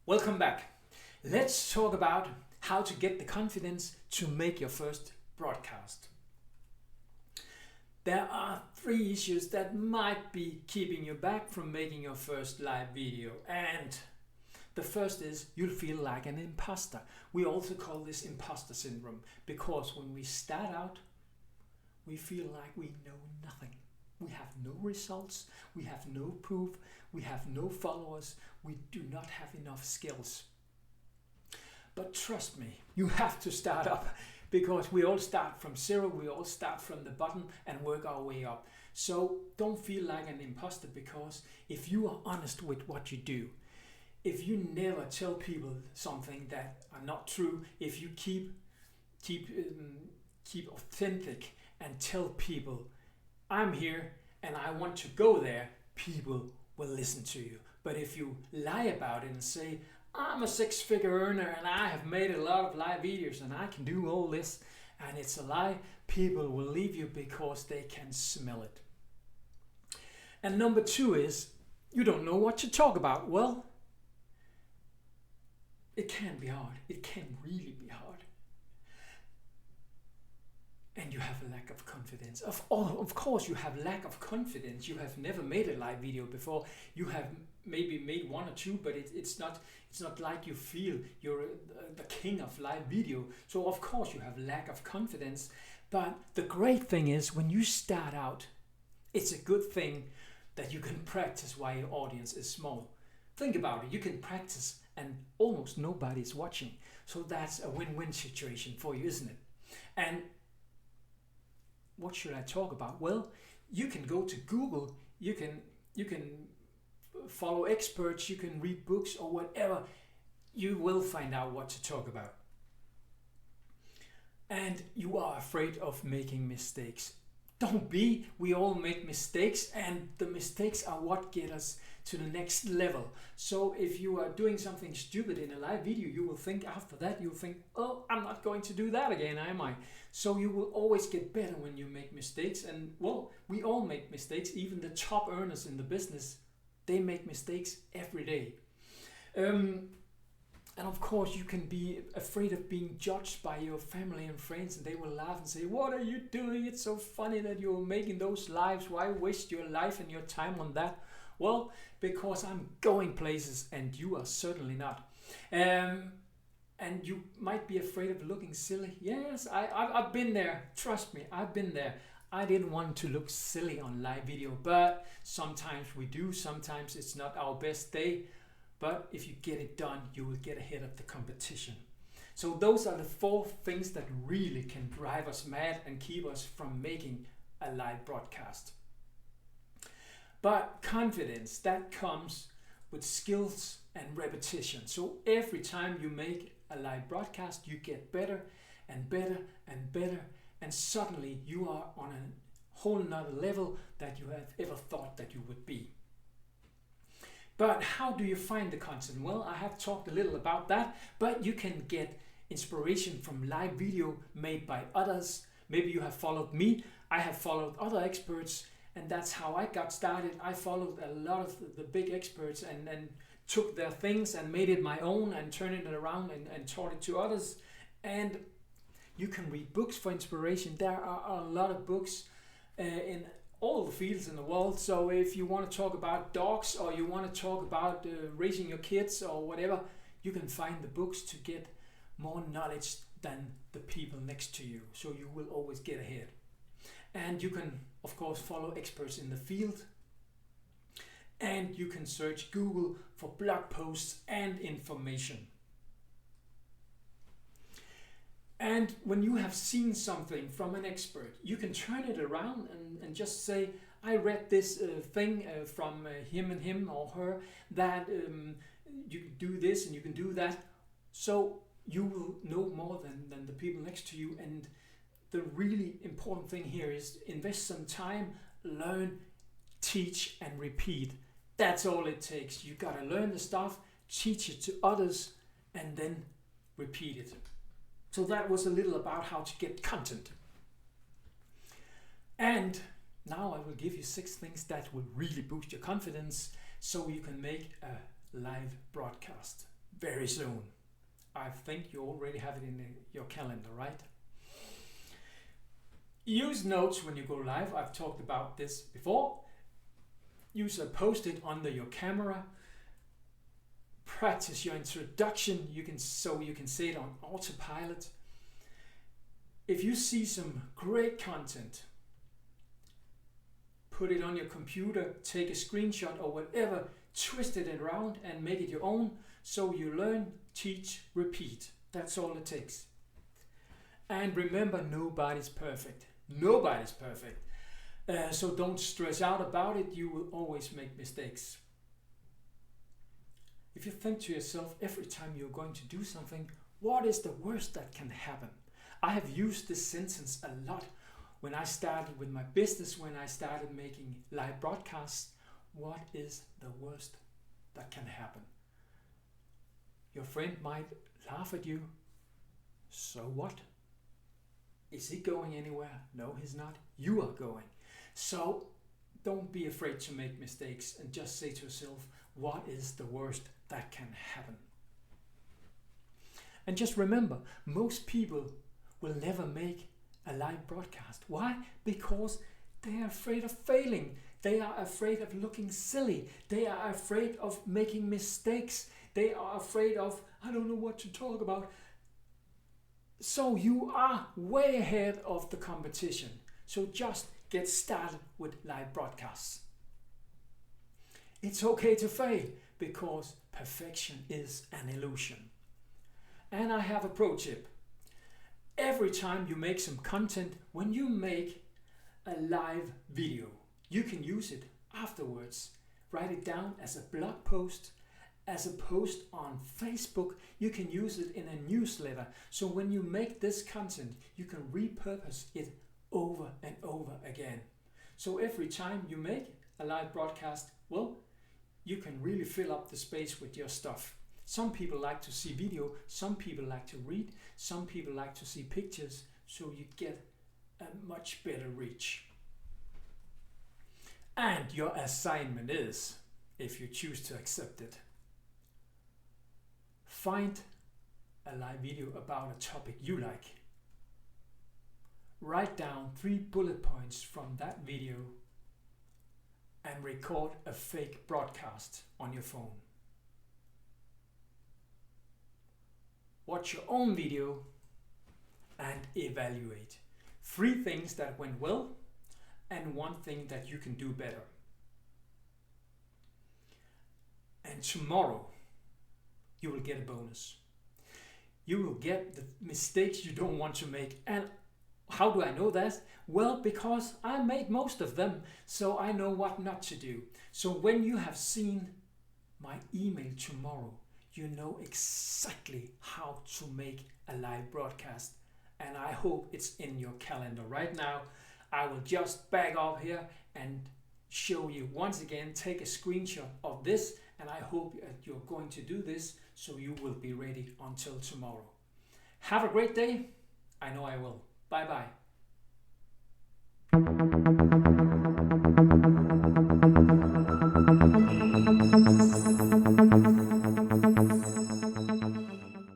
Welcome back. Let's talk about how to get the confidence to make your first broadcast. There are 3 issues that might be keeping you back from making your first live video. And the first is you'll feel like an imposter. We also call this imposter syndrome because when we start out, we feel like we know nothing. We have no results, we have no proof, we have no followers, we do not have enough skills. But trust me, you have to start up because we all start from zero, we all start from the bottom and work our way up. So don't feel like an imposter, because if you are honest with what you do, if you never tell people something that are not true, if you keep authentic and tell people, I'm here and I want to go there, people will listen to you. But if you lie about it and say, I'm a 6-figure earner and I have made a lot of live videos and I can do all this, and it's a lie, people will leave you because they can smell it. And number 2 is you don't know what to talk about. Well, it can be hard. It can really be hard. And you have a lack of confidence. Of course you have lack of confidence. You have never made a live video before. You have maybe made 1 or 2, but it's not like you feel you're the king of live video. So of course you have lack of confidence. But the great thing is when you start out, it's a good thing that you can practice while your audience is small. Think about it. You can practice and almost nobody's watching. So that's a win-win situation for you, isn't it? And what should I talk about? Well, you can go to Google, you can follow experts, you can read books or whatever. You will find out what to talk about. And you are afraid of making mistakes. Don't be. We all make mistakes, and the mistakes are what get us to the next level. So if you are doing something stupid in a live video, you will think after that, you'll think, oh, I'm not going to do that again, am I? So you will always get better when you make mistakes. And well, we all make mistakes. Even the top earners in the business, they make mistakes every day. And of course you can be afraid of being judged by your family and friends, and they will laugh and say, what are you doing? It's so funny that you're making those lives. Why waste your life and your time on that? Well, because I'm going places and you are certainly not. And you might be afraid of looking silly. Yes, I've been there. Trust me, I've been there. I didn't want to look silly on live video, but sometimes we do. Sometimes it's not our best day. But if you get it done, you will get ahead of the competition. So those are the 4 things that really can drive us mad and keep us from making a live broadcast. But confidence, that comes with skills and repetition. So every time you make a live broadcast, you get better and better and better, and suddenly you are on a whole nother level that you have ever thought that you would be. But how do you find the content? Well, I have talked a little about that, but you can get inspiration from live video made by others. Maybe you have followed me, I have followed other experts, and that's how I got started. I followed a lot of the big experts and took their things and made it my own and turned it around and taught it to others. And you can read books for inspiration. There are a lot of books in all the fields in the world. So if you want to talk about dogs, or you want to talk about raising your kids or whatever, you can find the books to get more knowledge than the people next to you. So you will always get ahead. And you can, of course, follow experts in the field. And you can search Google for blog posts and information. And when you have seen something from an expert, you can turn it around and just say, I read this thing from him or her that you can do this and you can do that. So you will know more than the people next to you. And the really important thing here is invest some time, learn, teach, and repeat. That's all it takes. You gotta learn the stuff, teach it to others, and then repeat it. So that was a little about how to get content. And now I will give you 6 things that will really boost your confidence so you can make a live broadcast. very soon. I think you already have it in your calendar, right? Use notes when you go live. I've talked about this before. Use a post-it under your camera. Practice your introduction. You can say it on autopilot. If you see some great content, put it on your computer, take a screenshot or whatever, twist it around and make it your own, so you learn, teach, repeat. That's all it takes. And remember, nobody's perfect. Nobody's perfect. So don't stress out about it. You will always make mistakes. If you think to yourself every time you're going to do something, what is the worst that can happen? I have used this sentence a lot when I started with my business, when I started making live broadcasts. What is the worst that can happen? Your friend might laugh at you. So what? Is he going anywhere? No, he's not. You are going. So don't be afraid to make mistakes and just say to yourself, what is the worst that can happen? And just remember, most people will never make a live broadcast. Why? Because they are afraid of failing. They are afraid of looking silly. They are afraid of making mistakes. They are afraid of, I don't know what to talk about. So you are way ahead of the competition. So just get started with live broadcasts. It's okay to fail because perfection is an illusion. And I have a pro tip. Every time you make some content, when you make a live video, you can use it afterwards. Write it down as a blog post, as a post on Facebook. You can use it in a newsletter. So when you make this content, you can repurpose it over and over again. So every time you make a live broadcast, well, you can really fill up the space with your stuff. Some people like to see video, some people like to read, some people like to see pictures, so you get a much better reach. And your assignment is, if you choose to accept it, find a live video about a topic you like. Write down 3 bullet points from that video and record a fake broadcast on your phone. Watch your own video and evaluate 3 things that went well and 1 thing that you can do better. And tomorrow you will get a bonus. You will get the mistakes you don't want to make. And how do I know that? Well, because I made most of them, so I know what not to do. So when you have seen my email tomorrow, you know exactly how to make a live broadcast. And I hope it's in your calendar right now. I will just back up here and show you once again, take a screenshot of this, and I hope that you're going to do this so you will be ready until tomorrow. Have a great day. I know I will. Bye bye.